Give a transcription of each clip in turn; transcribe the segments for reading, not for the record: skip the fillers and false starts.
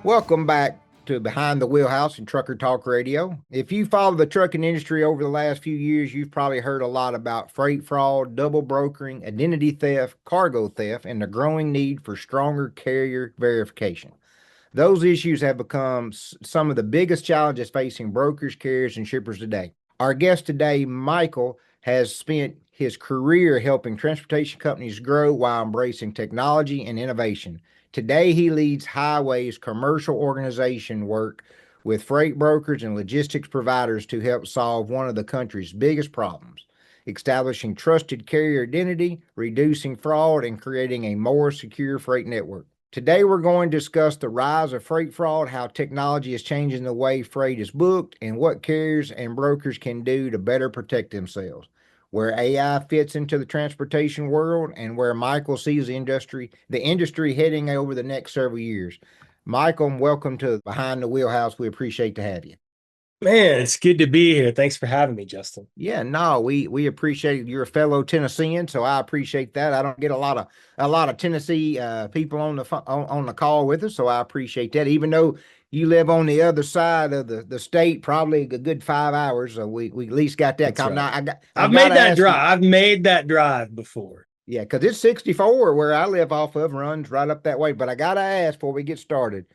Welcome back to Behind the Wheelhouse and Trucker Talk Radio. If you follow the trucking industry over the last few years, you've probably heard a lot about freight fraud, double brokering, identity theft, cargo theft, and the growing need for stronger carrier verification. Those issues have become some of the biggest challenges facing brokers, carriers, and shippers today. Our guest today, Michael, has spent his career helping transportation companies grow while embracing technology and innovation. Today, he leads Highway's commercial organization work with freight brokers and logistics providers to help solve one of the country's biggest problems, establishing trusted carrier identity, reducing fraud, and creating a more secure freight network. Today, we're going to discuss the rise of freight fraud, how technology is changing the way freight is booked, and what carriers and brokers can do to better protect themselves, where AI fits into the transportation world, and where Michael sees the industry heading over the next several years. Michael, welcome to Behind the Wheelhouse. We appreciate to have you. Man, it's good to be here. Thanks for having me, Justin. Yeah, no, we appreciate it. You're a fellow Tennessean, so I appreciate that. I don't get a lot of Tennessee people on the call with us, so I appreciate that. Even though you live on the other side of the state, probably a good 5 hours, so we at least got that. That's right. Now I I've made gotta that ask drive. you, I've made that drive before. yeah, because it's 64 where I live off of, runs right up that way. But I gotta ask before we get started,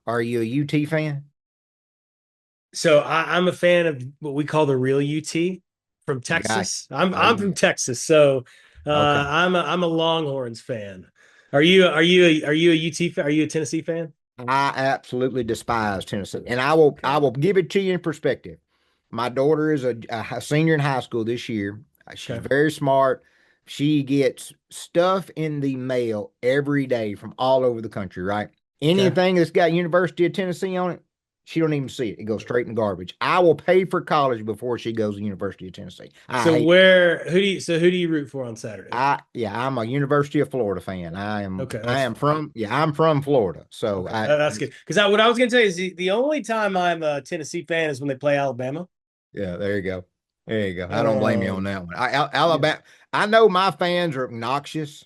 are you a UT fan? So I'm a fan of what we call the real UT from Guy, Texas. I'm oh I'm yeah, from Texas, so okay. I'm a Longhorns fan. Are you a UT fan? Are you a Tennessee fan? I absolutely despise Tennessee, and I will Okay. give it to you in perspective. My daughter is a senior in high school this year. She's Okay. very smart. She gets stuff in the mail every day from all over the country, right? Okay. Anything that's got University of Tennessee on it, she don't even see it. It goes straight in garbage. I will pay for college before she goes to University of Tennessee. I So hate who do you root for on Saturday? I'm a University of Florida fan. I am Okay, I that's am fine. from I'm from Florida. So Okay, that's good. Because what I was going to tell you is the only time I'm a Tennessee fan is when they play Alabama. yeah, there you go. There you go. I don't blame you on Um, that one. yeah, Alabama, I know my fans are obnoxious,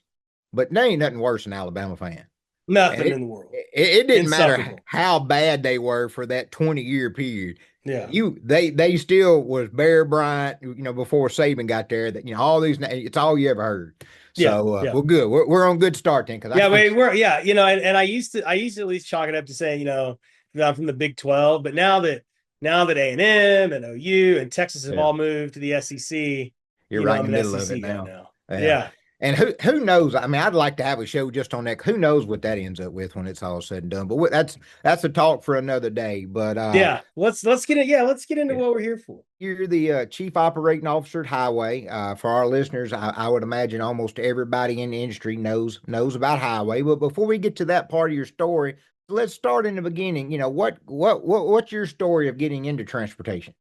but they ain't nothing worse than Alabama fan. And nothing it in the world. it, it didn't matter Insufferable. how bad they were for that 20-year period. Yeah. They still was Bear Bryant, before Saban got there. That all these it's all you ever heard. Yeah. So Yeah. we're good. We're on good start then because I Yeah. can't. And I used to at least chalk it up to saying, I'm from the Big 12, but now that A&M and OU and Texas have Yeah. all moved to the SEC, You're right in I'm the an middle of it SEC guy now. now. Yeah. Yeah. And who knows? I mean, I'd like to have a show just on that. Who knows what that ends up with when it's all said and done? But that's a talk for another day. But Yeah. Let's get into yeah. what we're here for. You're the chief operating officer at Highway. For our listeners, I would imagine almost everybody in the industry knows about Highway. But before we get to that part of your story, let's start in the beginning. What's your story of getting into transportation?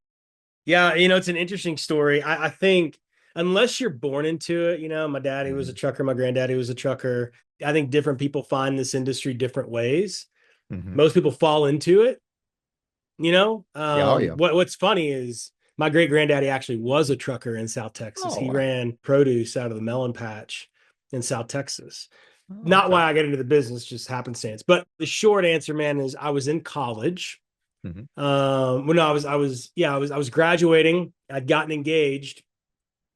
Yeah, it's an interesting story. I think unless you're born into it, my daddy was a Hmm. trucker, my granddaddy was a trucker. I think different people find this industry different ways. Hmm. Most people fall into it, you know. Yeah, oh yeah. What's funny is my great granddaddy actually was a trucker in South Texas. Oh He wow. ran produce out of the melon patch in South Texas. Oh, Not okay. why I got into the business, just happenstance. But the short answer, man, is I was in college. Hmm. Well, no, I was graduating. I'd gotten engaged,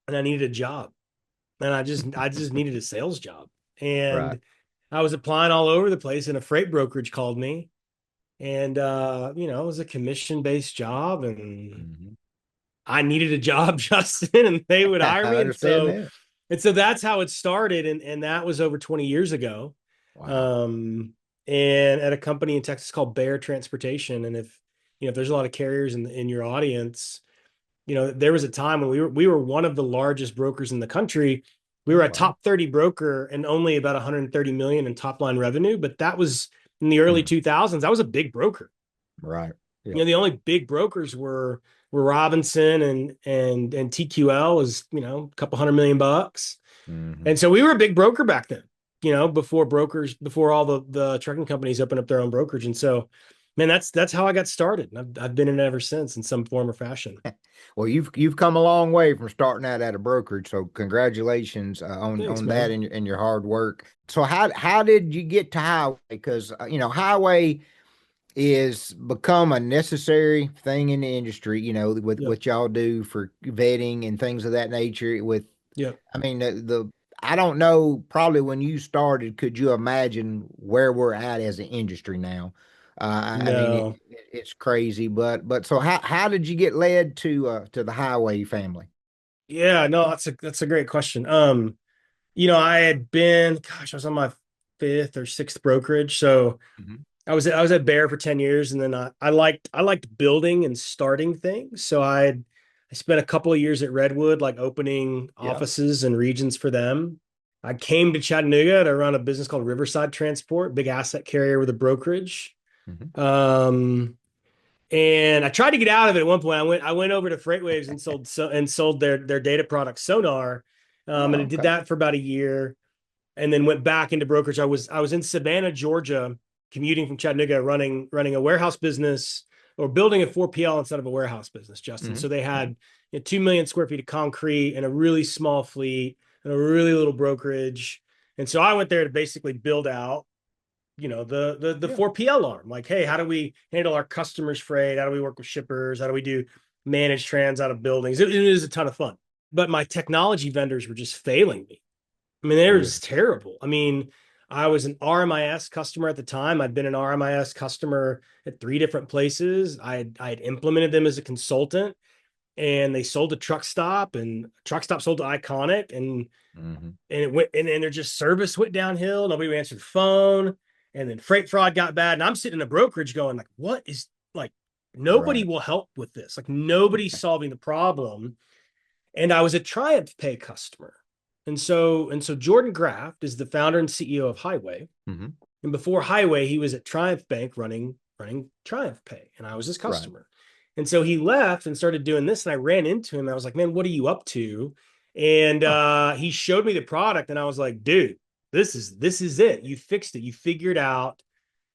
and I needed a job, and I just needed a sales job, Right. and I was applying all over the place, and a freight brokerage called me, and it was a commission based job, and Hmm. I needed a job, Justin, and they would I hire me, and understand so that. and so that's how it started, and that was over 20 years ago, Wow. um, and at a company in Texas called Bear Transportation, and if there's a lot of carriers in your audience, there was a time when we were one of the largest brokers in the country. We were Oh a wow. top 30 broker and only about 130 million in top line revenue, but that was in the early Hmm. 2000s. That was a big broker. Right. Yeah. The only big brokers were Robinson and TQL was, a couple $100 million. Hmm. And so we were a big broker back then, before all the trucking companies opened up their own brokerage. And so, man, that's how I got started. And I've been in it ever since in some form or fashion. Well, you've come a long way from starting out at a brokerage, so congratulations Thanks, on that man. and your hard work. So how did you get to Highway? Because Highway, is become a necessary thing in the industry, with Yep. what y'all do for vetting and things of that nature. Yep. I mean, I don't know, probably when you started, could you imagine where we're at as an industry now? I mean, No. it's crazy, but so how did you get led to the highway family? Yeah, no, that's a great question. I had been, gosh, I was on my fifth or sixth brokerage. So Hmm. I was at Bear for 10 years, and then I liked building and starting things. So I spent a couple of years at Redwood, like opening Yeah. offices and regions for them. I came to Chattanooga to run a business called Riverside Transport, big asset carrier with a brokerage. Hmm. Um, and I tried to get out of it at one point. I went over to FreightWaves and sold their data product Sonar. And I Oh, did okay. that for about a year, and then went back into brokerage. I was in Savannah, Georgia, commuting from Chattanooga, running a warehouse business, or building a 4PL instead of a warehouse business, Justin. Hmm. So they had 2 million square feet of concrete and a really small fleet and a really little brokerage. And so I went there to basically build out, the Yeah. 4PL arm. Like, hey, how do we handle our customers' freight? How do we work with shippers? How do we do managed trans out of buildings? It is a ton of fun. But my technology vendors were just failing me. I mean, they were Really? just terrible. I mean, I was an RMIS customer at the time. I'd been an RMIS customer at three different places. I had implemented them as a consultant, and they sold to Truck Stop, and Truck Stop sold to Iconic, Hmm. and it went, and their just service went downhill. Nobody answered the phone, and then freight fraud got bad. And I'm sitting in a brokerage going like, what is, like, nobody Right. will help with this. Like, nobody's solving the problem. And I was a Triumph Pay customer. And so Jordan Graft is the founder and CEO of Highway. Hmm. And before Highway, he was at Triumph Bank running Triumph Pay, and I was his Right. customer. And so he left and started doing this, and I ran into him. I was like, "Man, what are you up to?" And Huh. he showed me the product, and I was like, "Dude, this is it. You fixed it. You figured out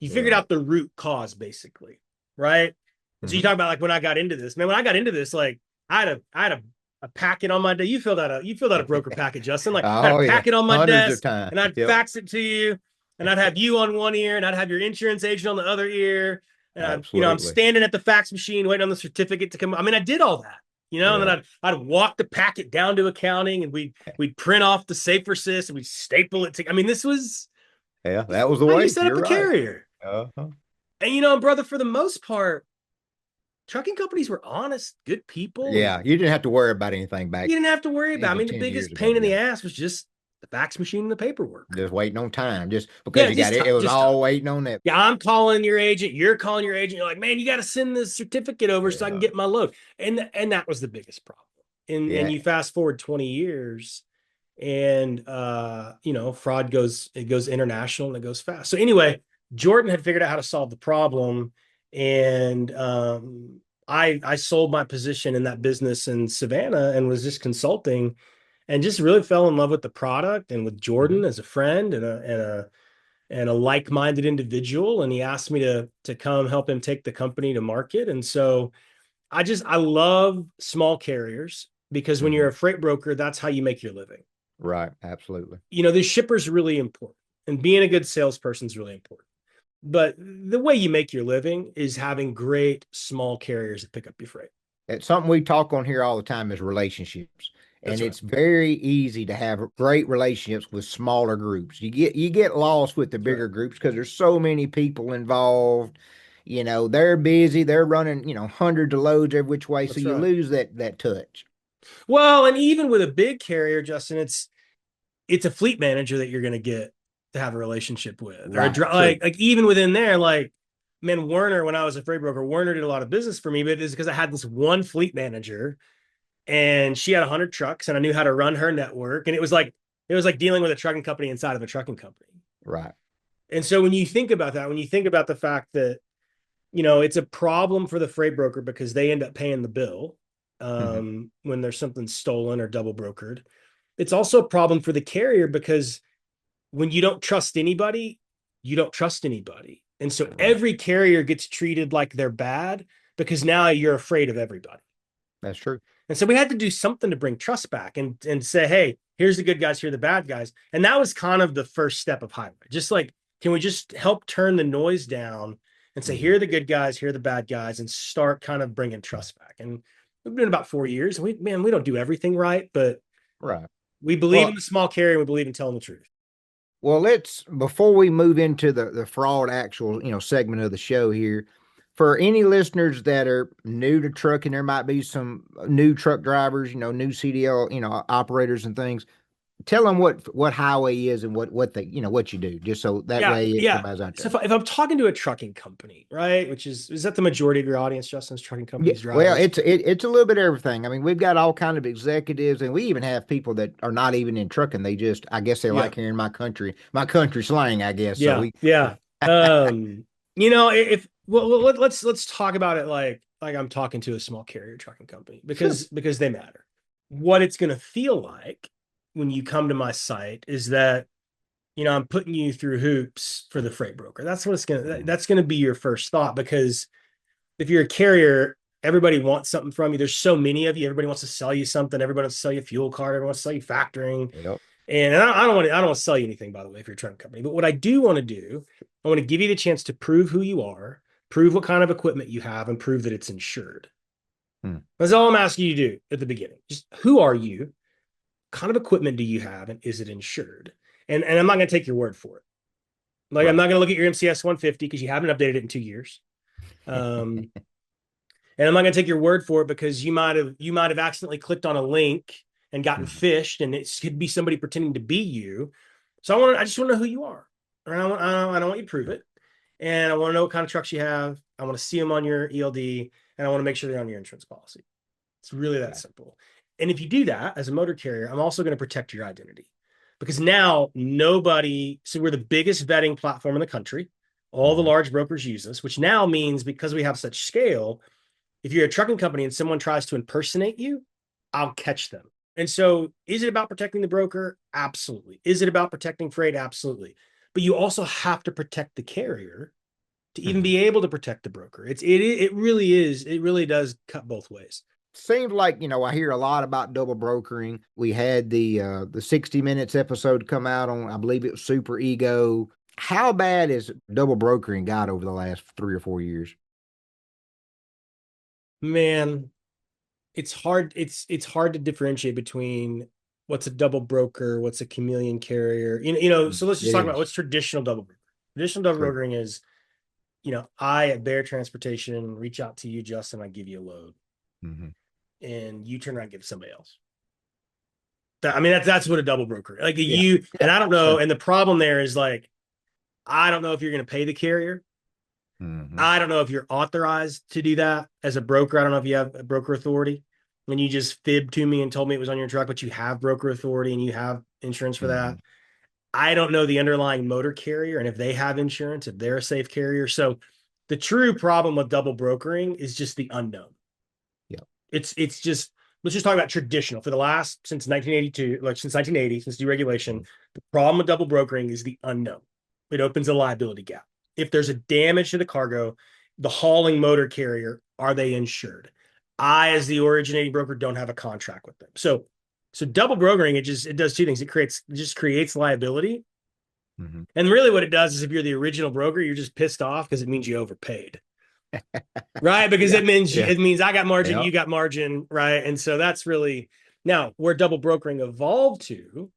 Right. the root cause, basically, right?" And so you Hmm. talk about, like, when I got into this, man. When I got into this, like, I had a packet on my day. You filled out a broker packet, Justin. Like, I had a Oh yeah, packet on my hundreds of desk, times. and I'd Yep. fax it to you, and I'd have you on one ear, and I'd have your insurance agent on the other ear. And I'm Absolutely. standing at the fax machine waiting on the certificate to come. I mean, I did all that, and then Yeah. I'd walk the packet down to accounting, and we'd print off the safer sys, and we'd staple it to. I mean, Yeah, that was the how you way. set up You're a right. carrier. Uh-huh. And brother, for the most part, trucking companies were honest, good people, and Yeah, you didn't have to worry about anything you back didn't have to worry about. I even mean, the 10 years biggest ago. pain in the Yeah. ass was just the fax machine and the paperwork. Just waiting on time, just because Yeah, you got just it. time, It was just time. all waiting on that. Yeah, I'm calling your agent. You're calling your agent. You're like, man, you got to send this certificate over so I can Yeah. get my load. And that was the biggest problem. And Yeah. you fast forward 20 years, and fraud goes international, and it goes fast. So anyway, Jordan had figured out how to solve the problem, and I sold my position in that business in Savannah and was just consulting, and just really fell in love with the product and with Hmm. Jordan as a friend and a like-minded individual. And he asked me to come help him take the company to market. And so I love small carriers, because when you're Hmm. a freight broker, that's how you make your living. Right. Absolutely. The shipper's really important, and being a good salesperson is really important. But the way you make your living is having great small carriers that pick up your freight. It's something we talk on here all the time is relationships. That's And right. it's very easy to have great relationships with smaller groups. You get lost with the That's right. bigger groups because there's so many people involved. They're busy, they're running, hundreds of loads every which way. So That's you right. lose that touch. Well, and even with a big carrier, Justin, it's a fleet manager that you're going to get to have a relationship with, or Right. True. like even within there, like, man, Werner, when I was a freight broker, Werner did a lot of business for me, but it's because I had this one fleet manager, and she had 100 trucks, and I knew how to run her network, and it was like dealing with a trucking company inside of a trucking company. Right. And so when you think about that, when you think about the fact that it's a problem for the freight broker because they end up paying the bill Hmm. when there's something stolen or double brokered. It's also a problem for the carrier because when you don't trust anybody, you don't trust anybody. And so Right. every carrier gets treated like they're bad because now you're afraid of everybody. That's true. And so we had to do something to bring trust back and say, hey, here's the good guys, here are the bad guys. And that was kind of the first step of Highway. Just like, can we just help turn the noise down and say, here are the good guys, here are the bad guys, and start kind of bringing trust back. And we've been about 4 years. We don't do everything right, but Right. we believe Well, in the small carrier. And we believe in telling the truth. well, let's before we move into the fraud actual, segment of the show here, for any listeners that are new to trucking, there might be some new truck drivers, new CDL, operators and things. Tell them what highway is and what they, what you do, just so that Yeah, way yeah. everybody's out So there. if I'm talking to a trucking company, right, which is that the majority of your audience, Justin's trucking Yeah, companies, well, drivers? it's a little bit of everything. I mean, we've got all kind of executives, and we even have people that are not even in trucking. They just, I guess, they Yeah, like hearing my country slang. I guess so. yeah, We, yeah. If well, let's talk about it like I'm talking to a small carrier trucking company sure. because they matter. What it's going to feel like when you come to my site is that I'm putting you through hoops for the freight broker. That's what it's gonna. Mhm. That's going to be your first thought, because if you're a carrier, everybody wants something from you. There's so many of you. Everybody wants to sell you something. Everybody wants to sell you a fuel card. Everyone wants to sell you factoring. Yep. And I don't want to sell you anything, by the way, if you're a trucking company. But what I do want to do, I want to give you the chance to prove who you are, prove what kind of equipment you have, and prove that it's insured. Hmm. That's all I'm asking you to do at the beginning. Just who are you? What kind of equipment do you have, and is it insured? And I'm not going to take your word for it. Like, I'm Right. not going to look at your MCS 150 because you haven't updated it in 2 years. Um, and I'm not going to take your word for it because you might have accidentally clicked on a link and gotten Mhm. phished, and it could be somebody pretending to be you. So I just want to know who you are. And I don't want you to prove it. And I want to know what kind of trucks you have. I want to see them on your ELD, and I want to make sure they're on your insurance policy. It's really that Okay. simple. And if you do that as a motor carrier, I'm also going to protect your identity, because now so we're the biggest vetting platform in the country. All the Mhm. large brokers use us, which now means, because we have such scale, if you're a trucking company and someone tries to impersonate you, I'll catch them. And so, is it about protecting the broker? Absolutely. Is it about protecting freight? Absolutely. But you also have to protect the carrier to even Mhm. be able to protect the broker. It really is. It really does cut both ways. Seems like, I hear a lot about double brokering. We had the 60 Minutes episode come out on, I believe it was Super Ego. How bad is double brokering got over the last 3 or 4 years? Man, it's hard. It's hard to differentiate between what's a double broker, what's a chameleon carrier. So let's just It talk about is what's traditional double broker. Traditional double true. brokering is, I at Bear Transportation reach out to you, Justin, I give you a load, Mhm. and you turn around and give it to somebody else. That's what a double broker, like Yeah. you, and Yep. I don't know. Sure. And the problem there is, like, I don't know if you're going to pay the carrier. Mhm. I don't know if you're authorized to do that as a broker. I don't know if you have a broker authority. When you just fibbed to me and told me it was on your truck, but you have broker authority and you have insurance for that. Mhm. I don't know the underlying motor carrier and if they have insurance, if they're a safe carrier. So the true problem with double brokering is just the unknown. Yep. It's just, let's just talk about traditional for the last, since 1982, like since 1980, since deregulation. Mhm. The problem with double brokering is the unknown. It opens a liability gap. If there's a damage to the cargo, the hauling motor carrier, are they insured? I, as the originating broker, don't have a contract with them. So double brokering, it does two things. It just creates liability. Mhm. And really what it does is, if you're the original broker, you're just pissed off because it means you overpaid. Right? Because Yeah. Yeah. it means I got margin, Yeah. you got margin, right? And so that's really, now where double brokering evolved to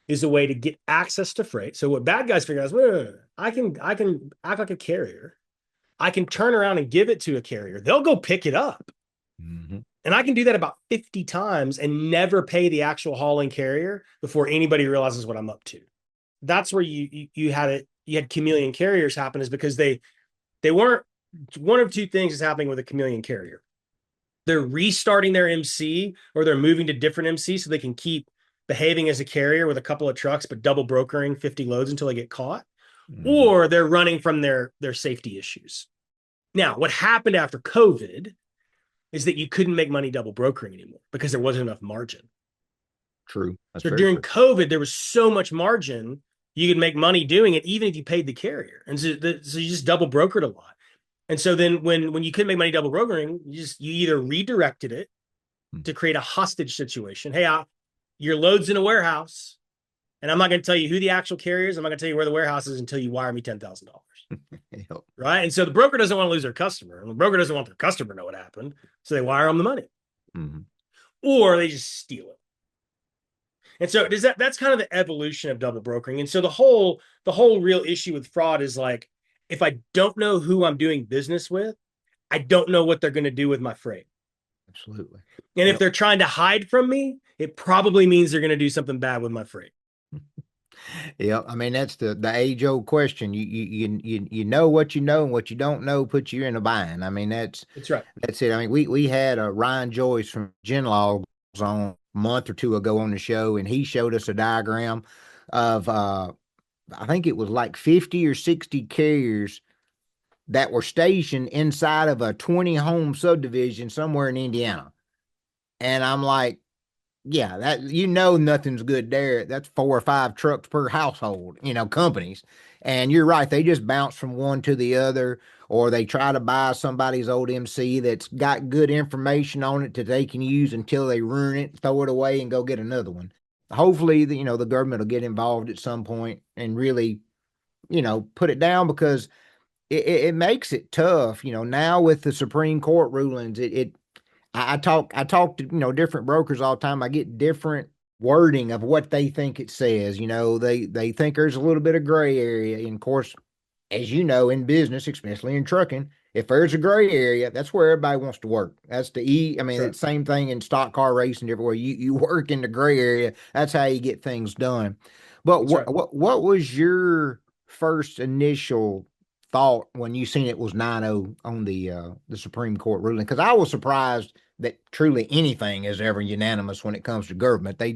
is a way to get access to freight. So what bad guys figure out is, wait, wait, wait, I can act like a carrier. I can turn around and give it to a carrier. They'll go pick it up. Mhm. And I can do that about 50 times and never pay the actual hauling carrier before anybody realizes what I'm up to. That's where you had chameleon carriers happen, is because they weren't, one of two things is happening with a chameleon carrier. They're restarting their MC, or they're moving to different MC so they can keep behaving as a carrier with a couple of trucks, but double brokering 50 loads until they get caught, Mhm. or they're running from their safety issues. Now, what happened after COVID is that you couldn't make money double brokering anymore because there wasn't enough margin. True. That's So very during true. COVID, there was so much margin, you could make money doing it, even if you paid the carrier. And so you just double brokered a lot. And so then when you couldn't make money double brokering, you either redirected it Mm. to create a hostage situation. Hey, your load's in a warehouse. And I'm not going to tell you who the actual carrier is. I'm not going to tell you where the warehouse is until you wire me $10,000. Yep. Right. And so the broker doesn't want to lose their customer. And the broker doesn't want their customer to know what happened. So they wire them the money. Mm-hmm. Or they just steal it. And so that's kind of the evolution of double brokering. And so the whole real issue with fraud is like, if I don't know who I'm doing business with, I don't know what they're going to do with my freight. Absolutely. And if they're trying to hide from me, it probably means they're going to do something bad with my freight. Yeah, I mean that's the age old question. You know what you know, and what you don't know puts you in a bind. I mean That's right. that's it. I mean we had Ryan Joyce from Genlogs on a month or two ago on the show, and he showed us a diagram of I think it was like 50 or 60 carriers that were stationed inside of a 20 home subdivision somewhere in Indiana, and I'm like, yeah, that nothing's good there. That's 4 or 5 trucks per household, companies. And you're right, they just bounce from one to the other, or they try to buy somebody's old MC that's got good information on it that they can use until they ruin it, throw it away, and go get another one. Hopefully, the government will get involved at some point and really, put it down, because it makes it tough. Now with the Supreme Court rulings, I talk to different brokers all the time. I get different wording of what they think it says. They think there's a little bit of gray area. And of course, as you know, in business, especially in trucking, if there's a gray area, that's where everybody wants to work. That's the I mean, Sure. it's the same thing in stock car racing everywhere. You work in the gray area. That's how you get things done. But That's right. what was your first initial thought when you seen it was 9-0 on the Supreme Court ruling? Because I was surprised that truly anything is ever unanimous when it comes to government. They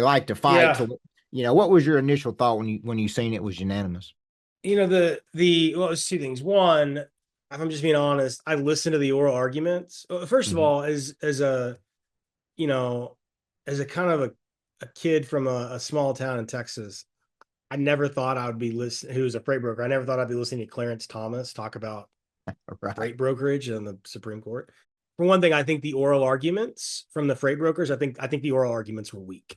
like to fight. Yeah. So, what was your initial thought when you seen it was unanimous? Well, it's two things. One, if I'm just being honest, I listened to the oral arguments. First of Mm-hmm. all, as a you know, as a kind of a kid from a small town in Texas, I never thought I would be listening. Who was a freight broker? I never thought I'd be listening to Clarence Thomas talk about Right. freight brokerage and the Supreme Court. For one thing, I think the oral arguments from the freight brokers, I think the oral arguments were weak.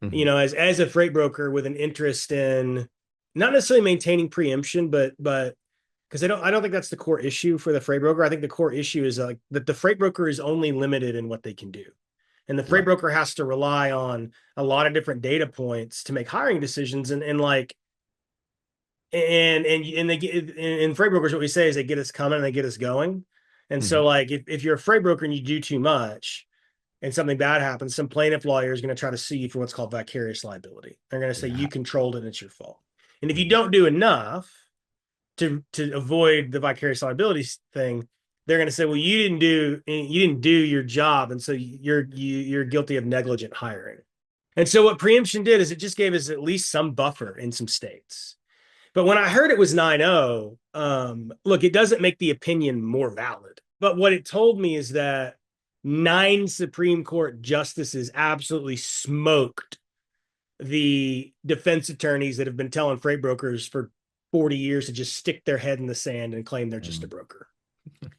Mm-hmm. As a freight broker with an interest in not necessarily maintaining preemption, but because I don't think that's the core issue for the freight broker. I think the core issue is like that the freight broker is only limited in what they can do. And the freight Right. broker has to rely on a lot of different data points to make hiring decisions. And like and they get in freight brokers, what we say is they get us coming and they get us going. And Mm-hmm. so like if you're a freight broker and you do too much and something bad happens, some plaintiff lawyer is going to try to sue you for what's called vicarious liability. They're going to say Yeah. you controlled it and it's your fault. And if you Mm-hmm. don't do enough to avoid the vicarious liability thing, they're going to say, well, you didn't do your job, and so you're guilty of negligent hiring. And so what preemption did is it just gave us at least some buffer in some states. But when I heard it was 9-0, look, it doesn't make the opinion more valid. But what it told me is that 9 Supreme Court justices absolutely smoked the defense attorneys that have been telling freight brokers for 40 years to just stick their head in the sand and claim they're just a broker.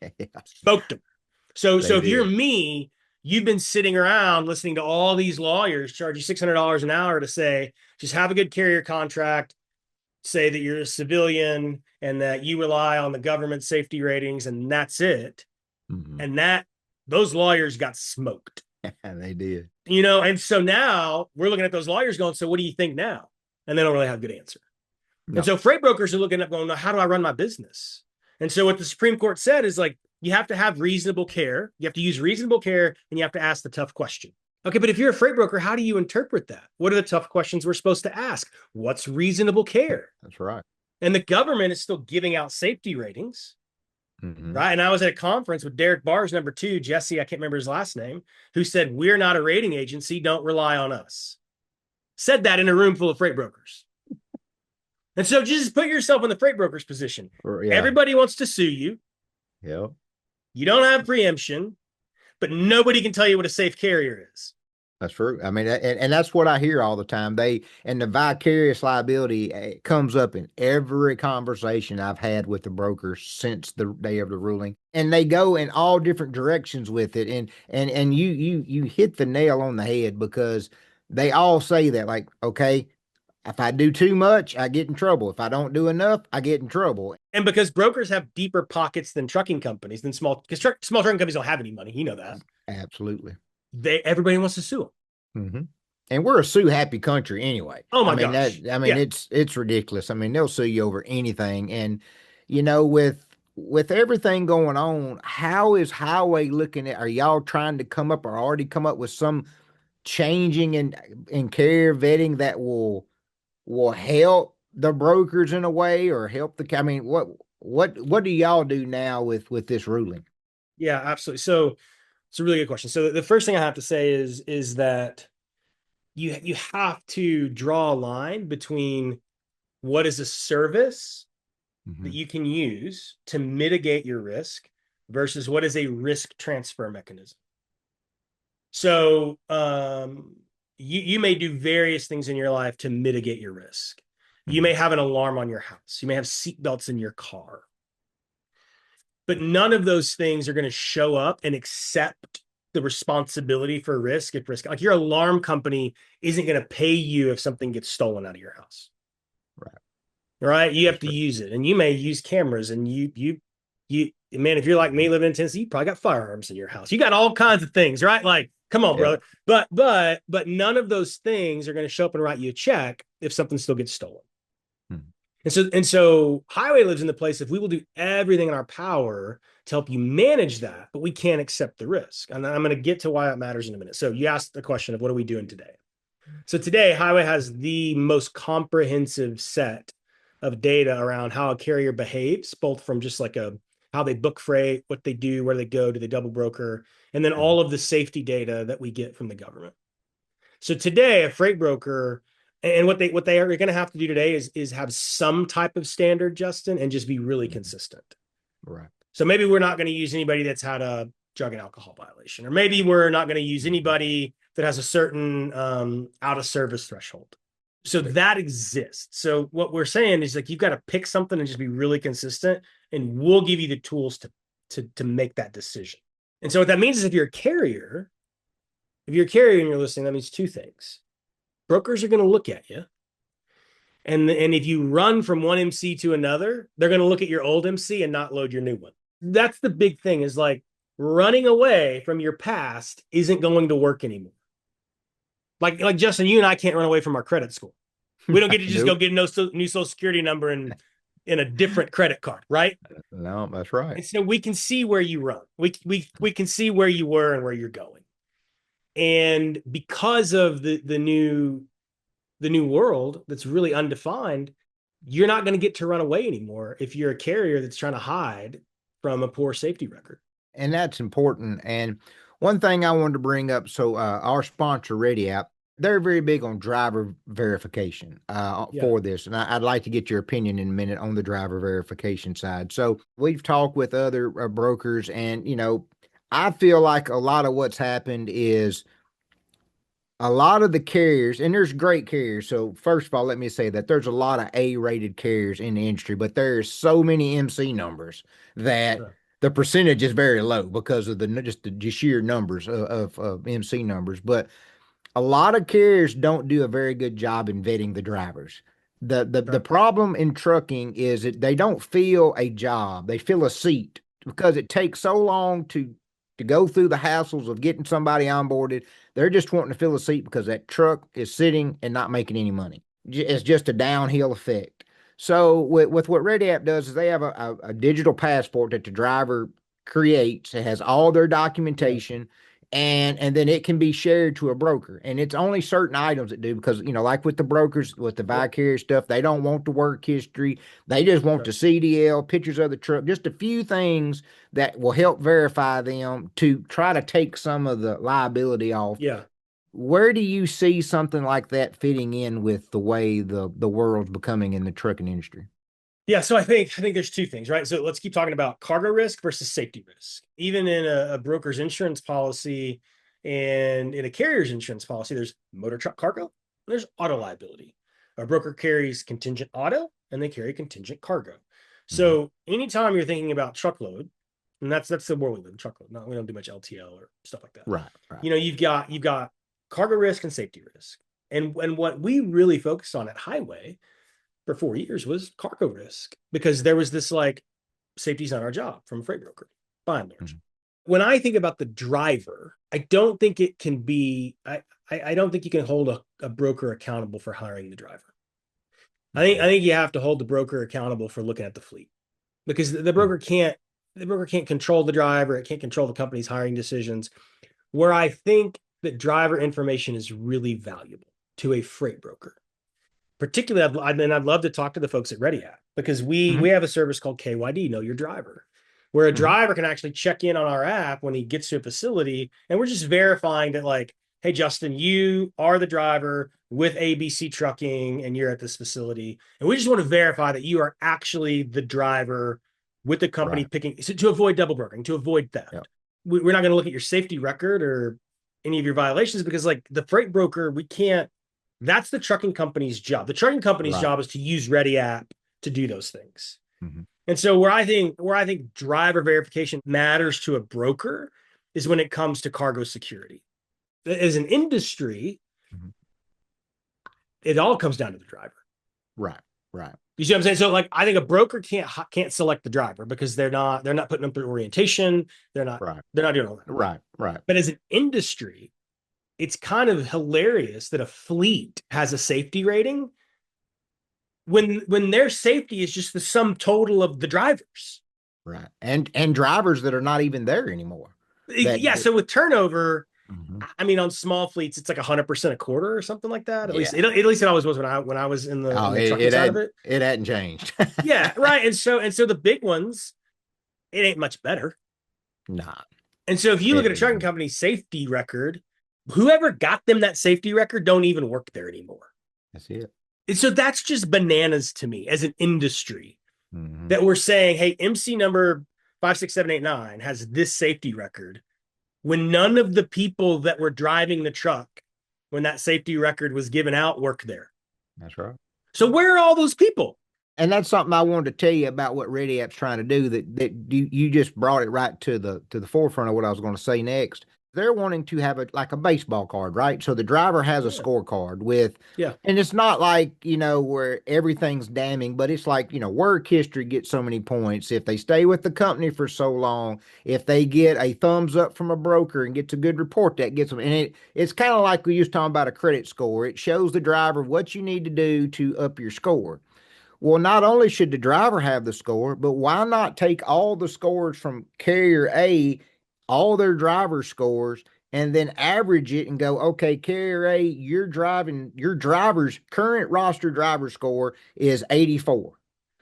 Yeah. Smoked them. So They if you're did. me, you've been sitting around listening to all these lawyers charge you $600 an hour to say, just have a good carrier contract, say that you're a civilian and that you rely on the government safety ratings, and that's it. Mm-hmm. And those lawyers got smoked. They did. And so now we're looking at those lawyers going, so what do you think now? And they don't really have a good answer. No. And so freight brokers are looking up going, no, how do I run my business? And so what the Supreme Court said is like, you have to have reasonable care. You have to use reasonable care, and you have to ask the tough question. Okay, but if you're a freight broker, how do you interpret that? What are the tough questions we're supposed to ask? What's reasonable care? That's right. And the government is still giving out safety ratings, Mm-hmm. right? And I was at a conference with Derek Barr's number 2, Jesse, I can't remember his last name, who said, we're not a rating agency. Don't rely on us. Said that in a room full of freight brokers. And so just put yourself in the freight broker's position. Yeah. Everybody wants to sue you. Yeah. You don't have preemption, but nobody can tell you what a safe carrier is. That's true. I mean, and that's what I hear all the time. And the vicarious liability comes up in every conversation I've had with the brokers since the day of the ruling, and they go in all different directions with it. And you hit the nail on the head, because they all say that, like, okay, if I do too much, I get in trouble. If I don't do enough, I get in trouble. And because brokers have deeper pockets than trucking companies, than because small trucking companies don't have any money, you know that. Absolutely. Everybody wants to sue them. Mm-hmm. And we're a sue happy country anyway. Oh I my mean gosh. Yeah. it's ridiculous. I mean, they'll sue you over anything. And with everything going on, how is highway looking at, are y'all trying to come up or already come up with some changing in carrier vetting that will help the brokers in a way or help I mean, what do y'all do now with this ruling? Yeah, absolutely. So it's a really good question. So the first thing I have to say is that you have to draw a line between what is a service Mm-hmm. that you can use to mitigate your risk versus what is a risk transfer mechanism. So you may do various things in your life to mitigate your risk. You may have an alarm on your house. You may have seatbelts in your car. But none of those things are going to show up and accept the responsibility for risk if risk. Like your alarm company isn't going to pay you if something gets stolen out of your house. Right. Right? You That's have to use it, and you may use cameras, and you man, if you're like me living in Tennessee, you probably got firearms in your house. You got all kinds of things, right? Like, come on, Yeah. brother. But none of those things are going to show up and write you a check if something still gets stolen. Hmm. And so highway lives in the place if we will do everything in our power to help you manage that, but we can't accept the risk. And I'm going to get to why that matters in a minute. So you asked the question of what are we doing today? So today, highway has the most comprehensive set of data around how a carrier behaves, both from just like how they book freight, what they do, where they go, do they double broker, and then all of the safety data that we get from the government. So today, a freight broker, and what they are going to have to do today is have some type of standard, Justin, and just be really consistent. Right. So maybe we're not going to use anybody that's had a drug and alcohol violation, or maybe we're not going to use anybody that has a certain out of service threshold. So that exists. So what we're saying is like you've got to pick something and just be really consistent, and we'll give you the tools to make that decision. And so what that means is if you're a carrier and you're listening, that means two things. Brokers are going to look at you. And if you run from one MC to another, they're going to look at your old MC and not load your new one. That's the big thing is like running away from your past isn't going to work anymore. Like Justin, you and I can't run away from our credit score. We don't get to just go get a new social security number and in a different credit card, right? No, that's right. And so we can see where you run. We can see where you were and where you're going. And because of the new world that's really undefined, you're not going to get to run away anymore if you're a carrier that's trying to hide from a poor safety record. And that's important. And one thing I wanted to bring up, so our sponsor, ReadyApp, they're very big on driver verification for this. And I'd like to get your opinion in a minute on the driver verification side. So we've talked with other brokers, and, I feel like a lot of what's happened is a lot of the carriers, and there's great carriers. So first of all, let me say that there's a lot of A-rated carriers in the industry, but there's so many MC numbers that the percentage is very low because of the sheer numbers of MC numbers. But a lot of carriers don't do a very good job in vetting the drivers. The problem in trucking is that they don't fill a job; they fill a seat because it takes so long to go through the hassles of getting somebody onboarded. They're just wanting to fill a seat because that truck is sitting and not making any money. It's just a downhill effect. So with what ReadyApp does is they have a digital passport that the driver creates. It has all their documentation, and then it can be shared to a broker. And it's only certain items that do, because like with the brokers, with the vicarious stuff, they don't want the work history. They just want the CDL, pictures of the truck, just a few things that will help verify them to try to take some of the liability off. Yeah. Where do you see something like that fitting in with the way the world's becoming in the trucking industry? Yeah, so I think there's two things, right? So let's keep talking about cargo risk versus safety risk. Even in a broker's insurance policy and in a carrier's insurance policy, there's motor truck cargo, there's auto liability. A broker carries contingent auto and they carry contingent cargo. So anytime you're thinking about truckload, and that's the world we live in, truckload. No, we don't do much LTL or stuff like that. Right. You've got cargo risk and safety risk. And what we really focused on at Highway for 4 years was cargo risk, because there was this like, safety's not our job from a freight broker, by and large. When I think about the driver, I don't think it can be, I don't think you can hold a broker accountable for hiring the driver. I think you have to hold the broker accountable for looking at the fleet, because the broker can't control the driver. It can't control the company's hiring decisions. Where I think that driver information is really valuable to a freight broker, particularly, I'd love to talk to the folks at ReadyApp, because we have a service called KYD, Know Your Driver, where a driver can actually check in on our app when he gets to a facility, and we're just verifying that, like, hey, Justin, you are the driver with ABC Trucking, and you're at this facility, and we just want to verify that you are actually the driver with the company picking, to avoid double brokering, to avoid theft. Yep. We're not going to look at your safety record or any of your violations, because like the freight broker, we can't. That's the trucking company's job. The trucking company's job is to use ReadyApp to do those things. And so where I think driver verification matters to a broker is when it comes to cargo security. As an industry, it all comes down to the driver. Right. You see what I'm saying? So like, I think a broker can't select the driver, because they're not putting them through orientation. They're not doing all that. Right. But as an industry, it's kind of hilarious that a fleet has a safety rating when their safety is just the sum total of the drivers. Right. And drivers that are not even there anymore. So with turnover, I mean, on small fleets, it's like 100% a quarter or something like that. At least it always was when I was in the trucking side of it. It hadn't changed. Yeah, right. And so the big ones, it ain't much better. Nah. And so if you look at a trucking company's safety record, whoever got them that safety record don't even work there anymore. That's it. And so that's just bananas to me as an industry, that we're saying, hey, MC number 56789 has this safety record, when none of the people that were driving the truck when that safety record was given out work there. That's right. So where are all those people? And that's something I wanted to tell you about what ReadyApp's trying to do, that you just brought it right to the forefront of what I was going to say next. They're wanting to have a baseball card, right? So the driver has a scorecard with, and it's not like, where everything's damning, but it's like, work history gets so many points. If they stay with the company for so long, if they get a thumbs up from a broker and gets a good report, that gets them. And it's kind of like we used to talk about a credit score. It shows the driver what you need to do to up your score. Well, not only should the driver have the score, but why not take all the scores from carrier A, all their driver scores, and then average it and go, okay, carrier A, your driver's current roster driver score is 84.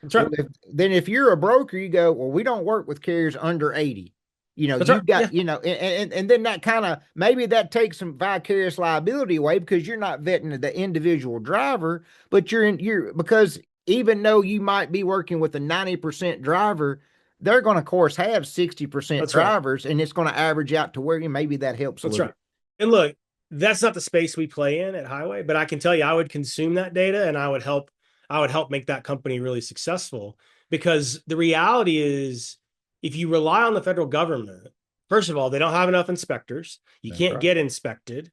That's right. Well, then if you're a broker, you go, well, we don't work with carriers under 80. That's you've got, and then that kind of, maybe that takes some vicarious liability away, because you're not vetting the individual driver, but because even though you might be working with a 90% driver, they're going to, of course, have 60% drivers, and it's going to average out to where maybe that helps a little bit. And look, that's not the space we play in at Highway, but I can tell you, I would consume that data, and I would help make that company really successful, because the reality is, if you rely on the federal government, first of all, they don't have enough inspectors. You can't get inspected.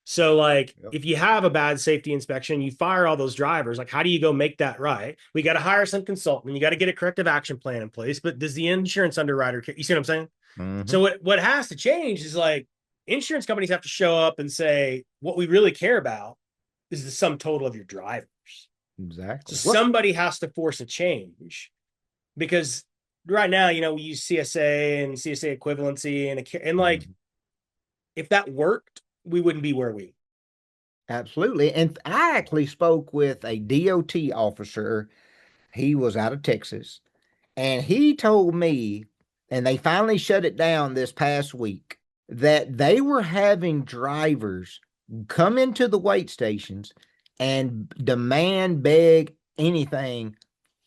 So like, if you have a bad safety inspection, you fire all those drivers, like, how do you go make that right? We got to hire some consultant. You got to get a corrective action plan in place, but does the insurance underwriter care? You see what I'm saying? So what has to change is, like, insurance companies have to show up and say, what we really care about is the sum total of your drivers. Exactly. So somebody has to force a change, because right now, we use CSA and CSA equivalency and like, if that worked, we wouldn't be where we. Absolutely. And I actually spoke with a DOT officer. He was out of Texas, and he told me, and they finally shut it down this past week, that they were having drivers come into the weight stations and beg anything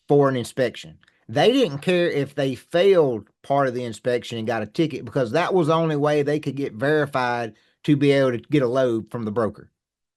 for an inspection. They didn't care if they failed part of the inspection and got a ticket, because that was the only way they could get verified to be able to get a load from the broker.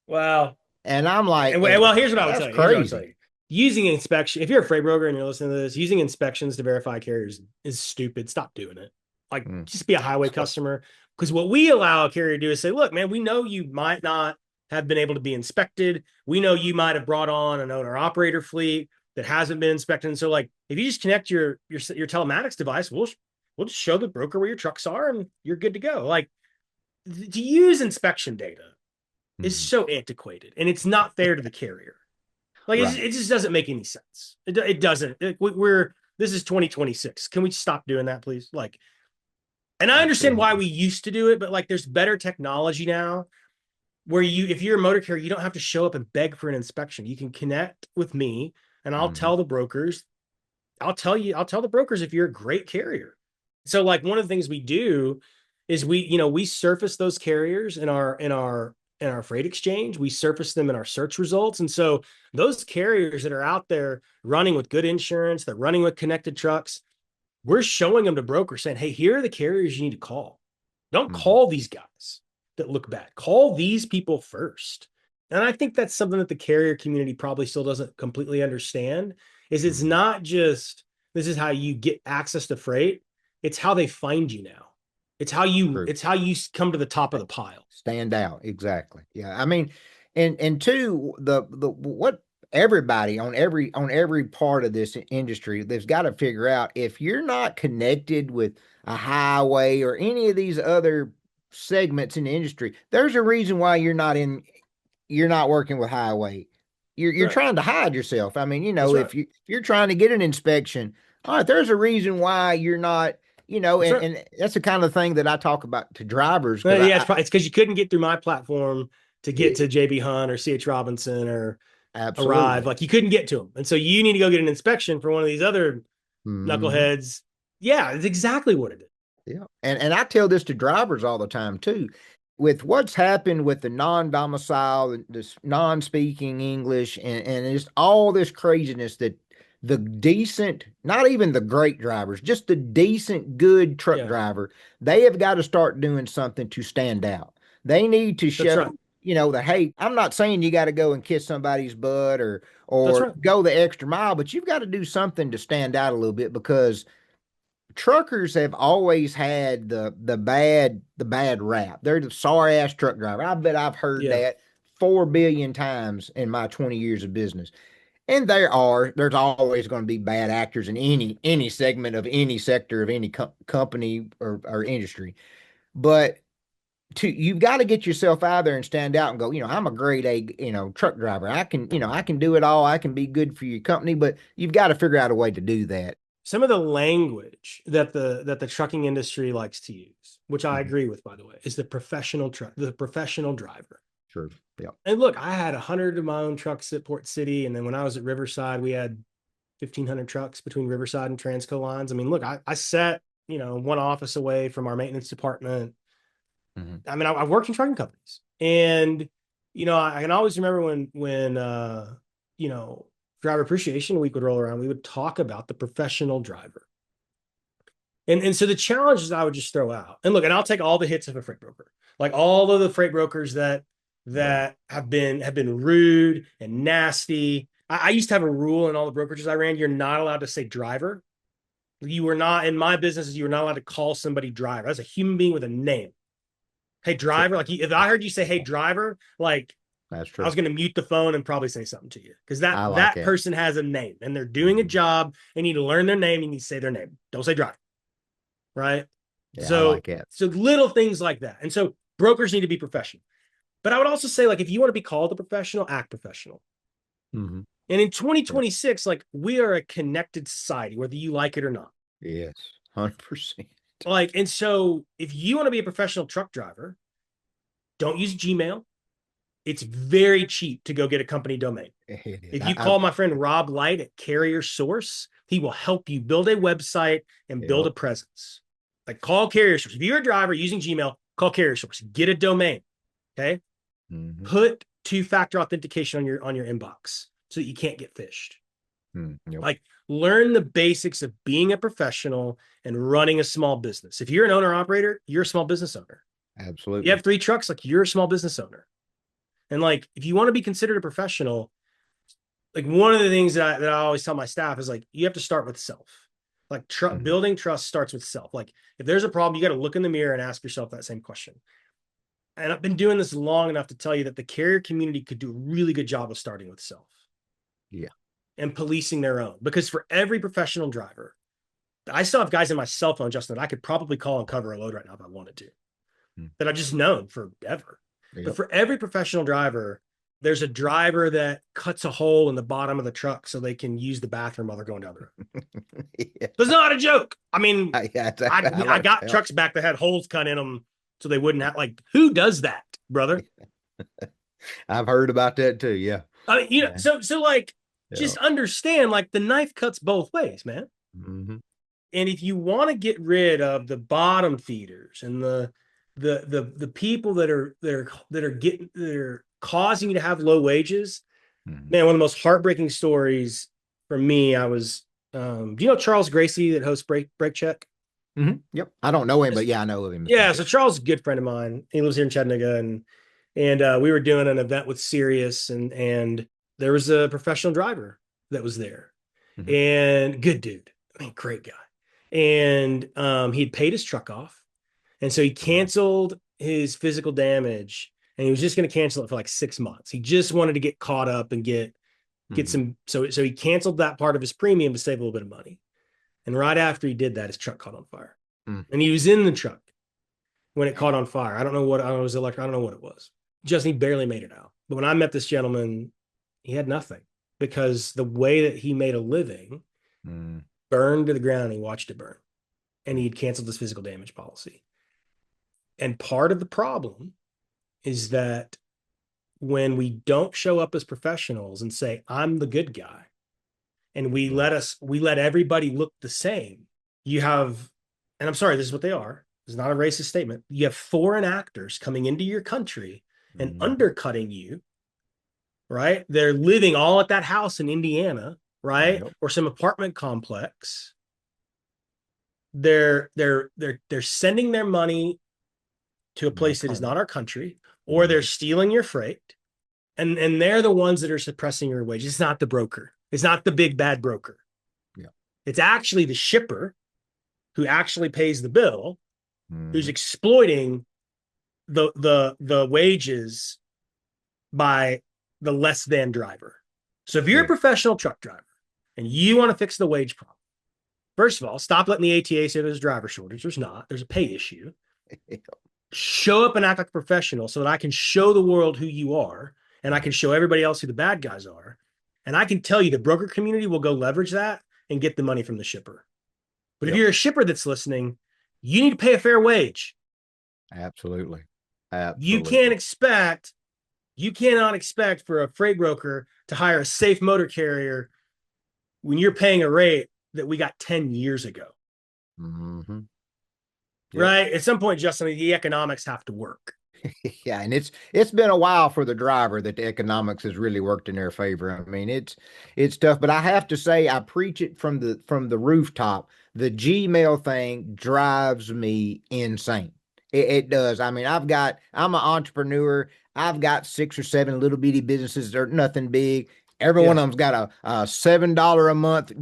Wow. And I'm like, well, here's what I would tell you. Crazy. Using an inspection, if you're a freight broker and you're listening to this, using inspections to verify carriers is stupid. Stop doing it. Like, just be a Highway customer. Because what we allow a carrier to do is say, look, man, we know you might not have been able to be inspected. We know you might have brought on an owner operator fleet that hasn't been inspected. And so, like, if you just connect your telematics device, we'll just show the broker where your trucks are and you're good to go. Like, to use inspection data is Mhm. so antiquated and it's not fair to the carrier. Like, Right. it just doesn't make any sense. It doesn't. This is 2026. Can we stop doing that, please? Like, and I understand why Absolutely. we used to do it, but like, there's better technology now where if you're a motor carrier, you don't have to show up and beg for an inspection. You can connect with me and I'll Mhm. tell the brokers, I'll tell the brokers if you're a great carrier. So like one of the things we do is we surface those carriers in our freight exchange. We surface them in our search results. And so those carriers that are out there running with good insurance, they're running with connected trucks, we're showing them to brokers saying, hey, here are the carriers you need to call. Don't Mhm. call these guys that look bad. Call these people first. And I think that's something that the carrier community probably still doesn't completely understand is it's Mhm. not just this is how you get access to freight, it's how they find you now. True. It's how you come to the top of the pile. Stand out. Exactly. Yeah. I mean, and two, the what everybody on every part of this industry, they've got to figure out if you're not connected with a highway or any of these other segments in the industry, there's a reason why you're not working with highway. You're Right. trying to hide yourself. I mean, That's right. if you're trying to get an inspection, all right, there's a reason why you're not, That's right. and that's the kind of thing that I talk about to drivers because Yeah, it's because you couldn't get through my platform to get to JB Hunt or CH Robinson or Arrive. absolutely. Like you couldn't get to them. And so you need to go get an inspection for one of these other Hmm. knuckleheads. Yeah, it's exactly what it is. Yeah. And I tell this to drivers all the time too. With what's happened with the non-domicile, this non-speaking English, and just all this craziness that the decent, not even the great drivers, just the decent, good truck Yeah, driver, they have got to start doing something to stand out. They need to that's show, right. that, hey, I'm not saying you got to go and kiss somebody's butt That's or right. go the extra mile, but you've got to do something to stand out a little bit because truckers have always had the bad rap. They're the sorry ass truck driver. I bet I've heard Yeah, that 4 billion times in my 20 years of business. And there's always going to be bad actors in any segment of any sector of any company or industry. But you've got to get yourself out there and stand out and go, I'm a grade A, truck driver. I can do it all. I can be good for your company, but you've got to figure out a way to do that. some of the language that the trucking industry likes to use, which I Mhm. agree with, by the way, is the professional driver. True. Yeah. And look, I had 100 of my own trucks at Port City, and then when I was at Riverside, we had 1,500 trucks between Riverside and Transco lines. I mean, look, I sat one office away from our maintenance department. Hmm. I mean, I worked in trucking companies, and I can always remember when you know driver appreciation week would roll around, we would talk about the professional driver. And so the challenges I would just throw out, and look, and I'll take all the hits of a freight broker, like all of the freight brokers Right. that have been rude and nasty. I used to have a rule in all the brokerages I ran: you're not allowed to say driver. You were not in my businesses. You were not allowed to call somebody driver. That's a human being with a name. Hey True. driver, like if I heard you say hey driver, like That's I true. was going to mute the phone and probably say something to you because I like that that. person has a name and they're doing a Mhm. job. They need to learn their name. You need to say their name. Don't say driver, right? Yeah, I So like that. so little things like that. And so brokers need to be professional. But I would also say, like, if you want to be called a professional, act professional. Hmm. And in Yeah. 2026, like we are a connected society, whether you like it or not. Yes. 100%. Like, and so if you want to be a professional truck driver, don't use Gmail. It's very cheap to go get a company domain. It is. If you call my friend Rob Light at Carrier Source, he will help you build a website and build Yep. a presence. Like call Carrier Source. If you're a driver using Gmail, call Carrier Source. Get a domain. Okay. Hmm. Put two-factor authentication on your inbox so that you can't get phished. Yep. Like learn the basics of being a professional and running a small business. If you're an owner operator, you're a small business owner. You Absolutely. have 3 trucks, like you're a small business owner. And like if you want to be considered a professional, like one of the things that I always tell my staff is like you have to start with self. Like building trust starts with self. Like if there's a problem, you got to look in the mirror and ask yourself that same question. And I've been doing this long enough to tell you that the carrier community could do a really good job of starting with self. Yeah. And policing their own. Because for every professional driver, I still have guys in my cell phone, Justin, that I could probably call and cover a load right now if I wanted to, that I've just known forever. Yep. But for every professional driver, there's a driver that cuts a hole in the bottom of the truck so they can use the bathroom while they're going down the road. Yeah. That's not a joke. I mean, I got trucks back that had holes cut in them so they wouldn't have, like, who does that, brother? I've heard about that too. Yeah. I mean, so like, just understand, like, the knife cuts both ways, man. Mm-hmm. And if you want to get rid of the bottom feeders and the people that are causing you to have low wages, man, one of the most heartbreaking stories for me, I was, do you know Charles Gracie that hosts Break Check? Yep. I don't know him, but yeah, I know of him. Yeah. So Charles is a good friend of mine. He lives here in Chattanooga, and we were doing an event with Sirius, and there was a professional driver that was there, and good dude. I mean, great guy. And he'd paid his truck off. And so he canceled his physical damage, and he was just going to cancel it for like 6 months. He just wanted to get caught up and get some. So he canceled that part of his premium to save a little bit of money. And right after he did that, his truck caught on fire. And he was in the truck when it caught on fire. I don't know what it was. I don't know what it was. He barely made it out. But when I met this gentleman, he had nothing, because the way that he made a living burned to the ground, and he watched it burn, and he'd canceled his physical damage policy. And part of the problem is that when we don't show up as professionals and say, I'm the good guy, and we let everybody look the same, you have, and I'm sorry, this is what they are. It's not a racist statement. You have foreign actors coming into your country and undercutting you, right? They're living all at that house in Indiana, right? Or some apartment complex. They're sending their money to a place that is not our country, or they're stealing your freight, and they're the ones that are suppressing your wages. It's not the broker. It's not the big bad broker. Yeah. It's actually the shipper who actually pays the bill, who's exploiting the wages by the less than driver. So if you're a professional truck driver and you want to fix the wage problem, first of all, stop letting the ATA say there's a driver shortage. There's not. There's a pay issue. Show up and act like a professional so that I can show the world who you are, and I can show everybody else who the bad guys are. And I can tell you the broker community will go leverage that and get the money from the shipper. But if you're a shipper that's listening, you need to pay a fair wage. Absolutely. You cannot expect for a freight broker to hire a safe motor carrier when you're paying a rate that we got 10 years ago. Right? At some point, Justin, the economics have to work. Yeah, and it's been a while for the driver that the economics has really worked in their favor. I mean, it's tough, but I have to say, I preach it from the rooftop. The Gmail thing drives me insane. It does. I mean, I'm an entrepreneur. I've got 6 or 7 little bitty businesses. They're nothing big. Every one of them's got a $7 a month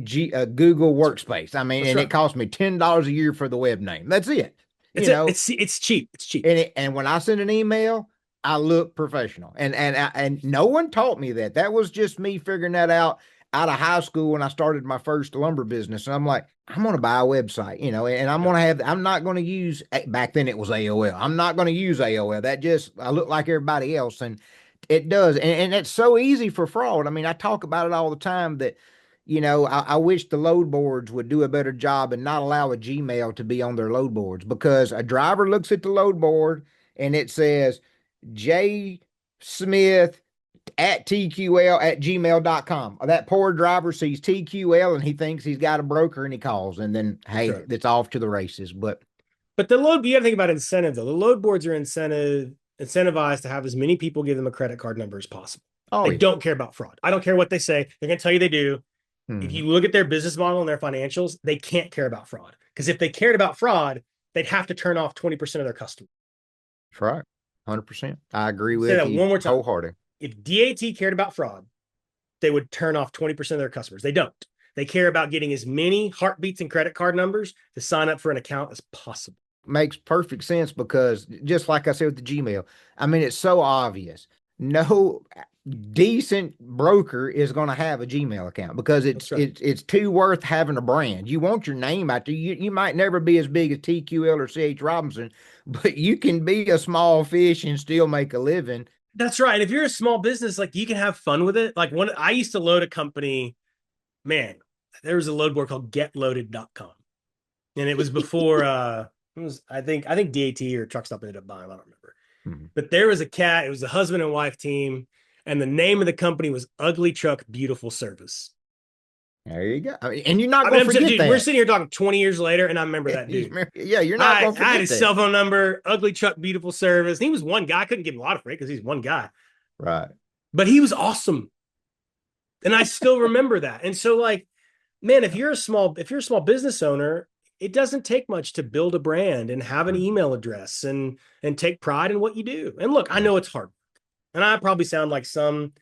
Google Workspace. I mean, it costs me $10 a year for the web name. That's it. It's cheap. It's cheap. And when I send an email, I look professional. And no one taught me that. That was just me figuring that out of high school when I started my first lumber business. And I'm like, I'm going to buy a website, and I'm not going to use, back then it was AOL. I'm not going to use AOL. I look like everybody else. And it does. And it's so easy for fraud. I mean, I talk about it all the time that, I wish the load boards would do a better job and not allow a Gmail to be on their load boards, because a driver looks at the load board and it says J Smith at TQL@gmail.com. That poor driver sees TQL and he thinks he's got a broker, and he calls, and then, hey, it's off to the races. But the load, you got to think about incentive though. The load boards are incentivized to have as many people give them a credit card number as possible. They don't care about fraud. I don't care what they say. They're going to tell you they do. If you look at their business model and their financials, they can't care about fraud. Because if they cared about fraud, they'd have to turn off 20% of their customers. That's right. 100%. I agree with you. Say that one more time. Wholehearted. If DAT cared about fraud, they would turn off 20% of their customers. They don't. They care about getting as many heartbeats and credit card numbers to sign up for an account as possible. Makes perfect sense because just like I said with the Gmail, I mean, it's so obvious. No decent broker is going to have a Gmail account because That's right. it's too worth having a brand. You want your name out there. You might never be as big as TQL or CH Robinson, but you can be a small fish and still make a living. That's right. And if you're a small business, like you can have fun with it. Like I used to load a company, man, there was a load board called getloaded.com. And it was before it was I think DAT or Truck Stop ended up buying, I don't remember. Mm-hmm. But there was a cat, it was a husband and wife team, and the name of the company was Ugly Truck Beautiful Service. There you go. I mean, and you're not I going mean, to forget dude, we're that. sitting here talking 20 years later, and I remember that dude. Yeah, you're not going to I had forget his that. cell phone number, Ugly Truck Beautiful Service. And he was one guy. I couldn't give him a lot of freight because he's one guy. Right. But he was awesome. And I still remember that. And so, like, man, if you're a small business owner, it doesn't take much to build a brand and have an email address and take pride in what you do. And look, I know it's hard. And I probably sound like some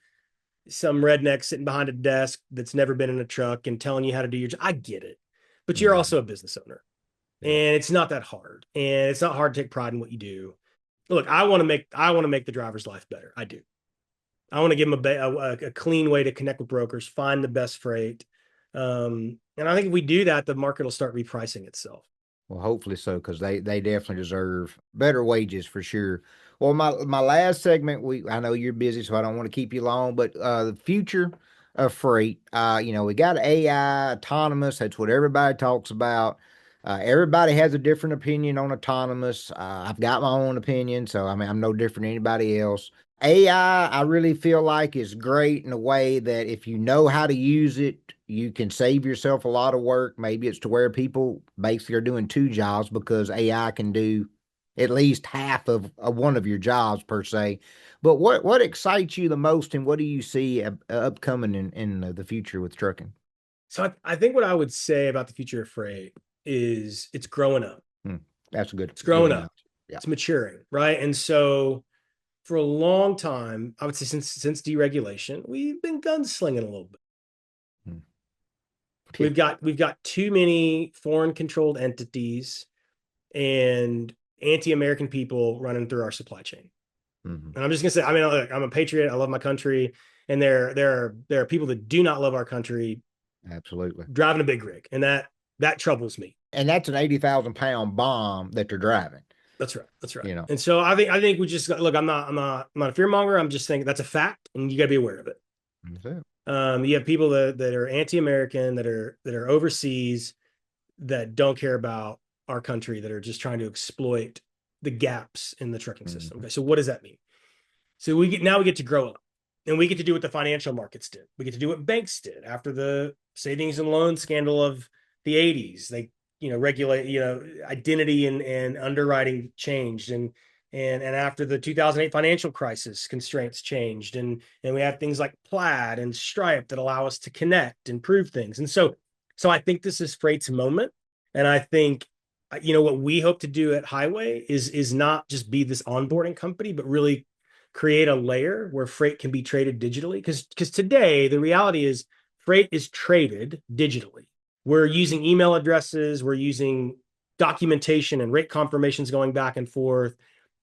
redneck sitting behind a desk that's never been in a truck and telling you how to do your job. I get it. But you're also a business owner. And it's not that hard. And it's not hard to take pride in what you do. Look, I want to make the driver's life better. I do. I want to give them a clean way to connect with brokers, find the best freight. And I think if we do that, the market will start repricing itself. Well, hopefully so, because they definitely deserve better wages for sure. Well, my last segment, I know you're busy, so I don't want to keep you long, but the future of freight. We got AI, autonomous. That's what everybody talks about. Everybody has a different opinion on autonomous. I've got my own opinion, so I mean I'm no different than anybody else. AI, I really feel like is great in a way that if you know how to use it, you can save yourself a lot of work. Maybe it's to where people basically are doing two jobs because AI can do at least half of one of your jobs per se. But what excites you the most, and what do you see upcoming in the future with trucking? So I think what I would say about the future of freight is it's growing up. That's a good. It's growing Good up. Yeah. It's maturing, right? And so for a long time, I would say since deregulation, we've been gunslinging a little bit. We've got too many foreign controlled entities and anti-American people running through our supply chain. And I'm just gonna say, I mean, look, I'm a patriot. I love my country, and there are people that do not love our country. Absolutely, driving a big rig, and that troubles me. And that's an 80,000-pound bomb that they're driving. That's right. That's right. And so I think we just look. I'm not a fear monger. I'm just saying that's a fact, and you got to be aware of it. You have people that are anti-American, that are overseas, that don't care about our country, that are just trying to exploit the gaps in the trucking system. Okay, so what does that mean? So we get to grow up, and we get to do what the financial markets did. We get to do what banks did after the savings and loan scandal of the 80s. They regulate identity and underwriting changed, and after the 2008 financial crisis, constraints changed, and we have things like Plaid and Stripe that allow us to connect and prove things. And so I think this is freight's moment, and I think what we hope to do at Highway is not just be this onboarding company, but really create a layer where freight can be traded digitally, because today the reality is freight is traded digitally. We're using email addresses, we're using documentation and rate confirmations going back and forth.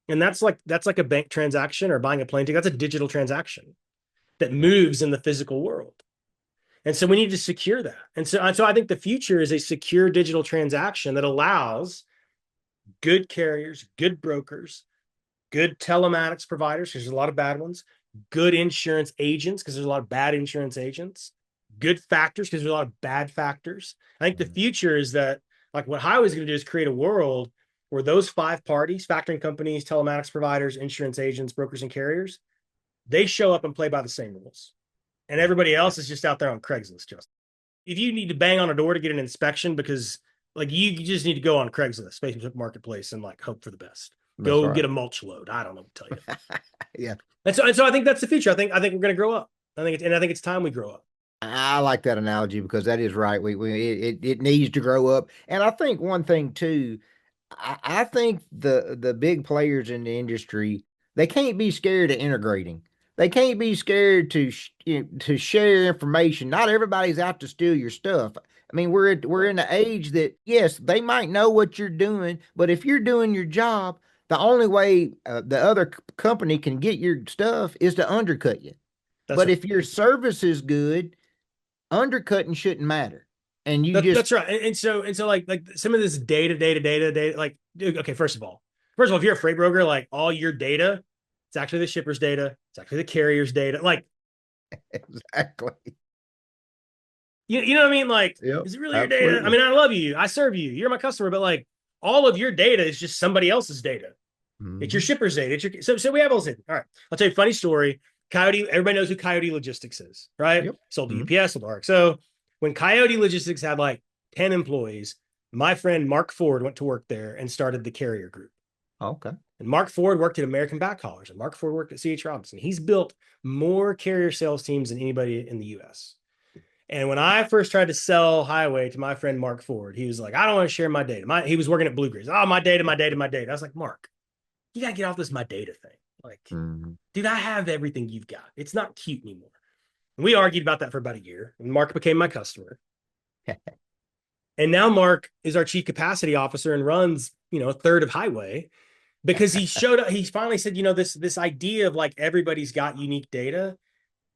And that's like a bank transaction or buying a plane ticket. That's a digital transaction that moves in the physical world. And so we need to secure that. And so I think the future is a secure digital transaction that allows good carriers, good brokers, good telematics providers, because there's a lot of bad ones, good insurance agents, because there's a lot of bad insurance agents, good factors, because there's a lot of bad factors. I think the future is that, like, what Highway is going to do is create a world where those five parties, factoring companies, telematics providers, insurance agents, brokers, and carriers, they show up and play by the same rules. And everybody else is just out there on Craigslist. Just if you need to bang on a door to get an inspection, because like you just need to go on Craigslist, Facebook Marketplace, and like hope for the best. Go get a mulch load. I don't know what to tell you. Yeah. And so I think that's the future. I think we're going to grow up. I think it's time we grow up. I like that analogy because that is right. It needs to grow up. And I think one thing too, I think the big players in the industry, they can't be scared of integrating. they can't be scared to to share information. Not everybody's out to steal your stuff. I mean, we're in an age that yes, they might know what you're doing, but if you're doing your job, the only way the other company can get your stuff is to undercut you. That's But right. if your service is good, undercutting shouldn't matter. And you just That's right. And so like some of this data, like, okay, first of all, if you're a freight broker, like all your data, it's actually the shipper's data, it's actually the carrier's data. Like, exactly. you know what I mean? Like, Yep, is it really your data? I absolutely. mean, I love you, I serve you, you're my customer, but like all of your data is just somebody else's data. It's your Hmm. shipper's data. It's your so we have all this data. All right. I'll tell you a funny story. Coyote, everybody knows who Coyote Logistics is, right? Yep. Sold to Hmm. UPS, sold to ARC. So when Coyote Logistics had like 10 employees, my friend Mark Ford went to work there and started the carrier group. Okay. And Mark Ford worked at American Backhaulers, and Mark Ford worked at C.H. Robinson. He's built more carrier sales teams than anybody in the US. And when I first tried to sell Highway to my friend Mark Ford, he was like, I don't want to share my data. He was working at Blue Grizz. Oh, my data, my data, my data. I was like, Mark, you got to get off this my data thing. Like, Hmm. dude, I have everything you've got. It's not cute anymore. And we argued about that for about a year. And Mark became my customer. And now Mark is our chief capacity officer and runs, a third of Highway because he showed up. He finally said, this idea of like everybody's got unique data.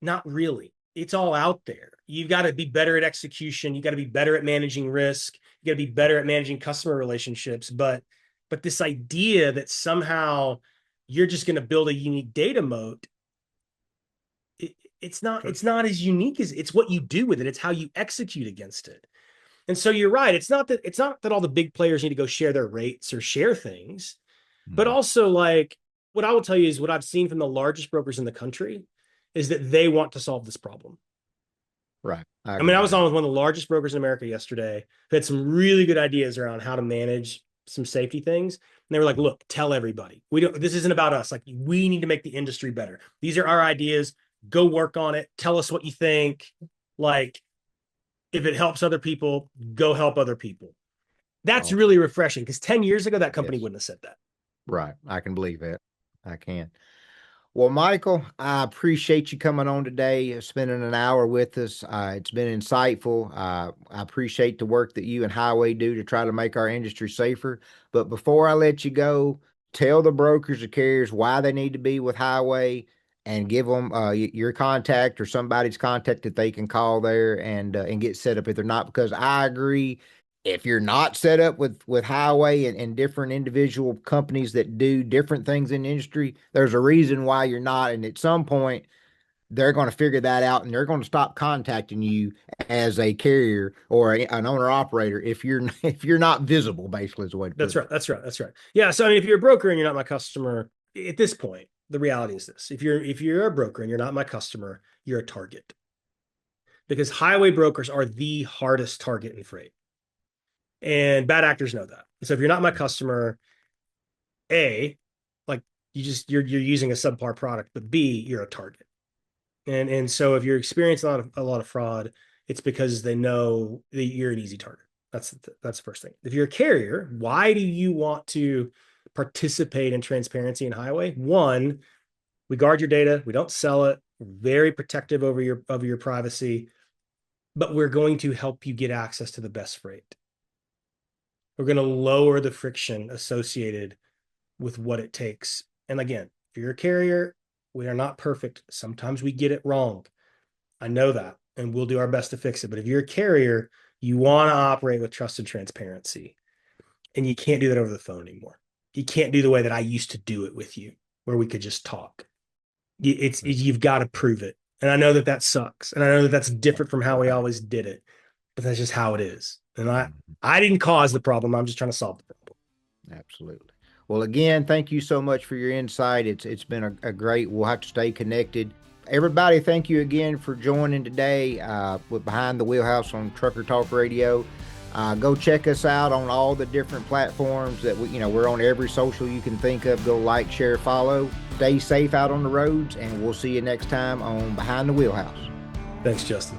Not really. It's all out there. You've got to be better at execution. You got to be better at managing risk. You got to be better at managing customer relationships. But this idea that somehow you're just going to build a unique data moat, it's not Sure. it's not as unique as it's what you do with it. It's how you execute against it. And so you're right. It's not that all the big players need to go share their rates or share things, but Mhm. also like what I will tell you is what I've seen from the largest brokers in the country is that they want to solve this problem. Right. I I mean, agree I with was on that. with one of the largest brokers in America yesterday who had some really good ideas around how to manage some safety things. And they were like, Mhm. look, tell everybody. This isn't about us. Like, we need to make the industry better. These are our ideas. Go work on it. Tell us what you think. Like, if it helps other people, go help other people. That's Awesome. really refreshing because 10 years ago, that company Yes. wouldn't have said that. Right. I can believe that. I can. Well, Michael, I appreciate you coming on today, spending an hour with us. It's been insightful. I appreciate the work that you and Highway do to try to make our industry safer. But before I let you go, tell the brokers or carriers why they need to be with Highway and give them your contact or somebody's contact that they can call there and get set up if they're not. Because I agree, if you're not set up with Highway and different individual companies that do different things in the industry, there's a reason why you're not. And at some point, they're going to figure that out and they're going to stop contacting you as a carrier or an owner operator if you're if you're not visible. Basically, is the way to That's put it. right. That's right. That's right. Yeah. So I mean, if you're a broker and you're not my customer, at this point, the reality is this: if you're a broker and you're not my customer, you're a target because highway brokers are the hardest target in freight, and bad actors know that. So if you're not my customer, A, like you're using a subpar product, but B, you're a target. And so if you're experiencing a lot of fraud, it's because they know that you're an easy target. That's the first thing. If you're a carrier, why do you want to participate in transparency in highway? One, we guard your data, we don't sell it, we're very protective over your privacy, but we're going to help you get access to the best freight. We're going to lower the friction associated with what it takes. And again, if you're a carrier, we are not perfect. Sometimes we get it wrong. I know that, and we'll do our best to fix it. But if you're a carrier, you want to operate with trust and transparency, and you can't do that over the phone anymore. You can't do the way that I used to do it with you, where we could just talk. You've got to prove it, and I know that that sucks, and I know that that's different from how we Right. always did it, but that's just how it is. And I Mhm. I didn't cause the problem. I'm just trying to solve the problem. Absolutely. Well, again, thank you so much for your insight. It's been a great. We'll have to stay connected. Everybody, thank you again for joining today with Behind the Wheelhouse on Trucker Talk Radio. Go check us out on all the different platforms that we're on every social you can think of. Go like, share, follow. Stay safe out on the roads, and we'll see you next time on Behind the Wheelhouse. Thanks, Justin.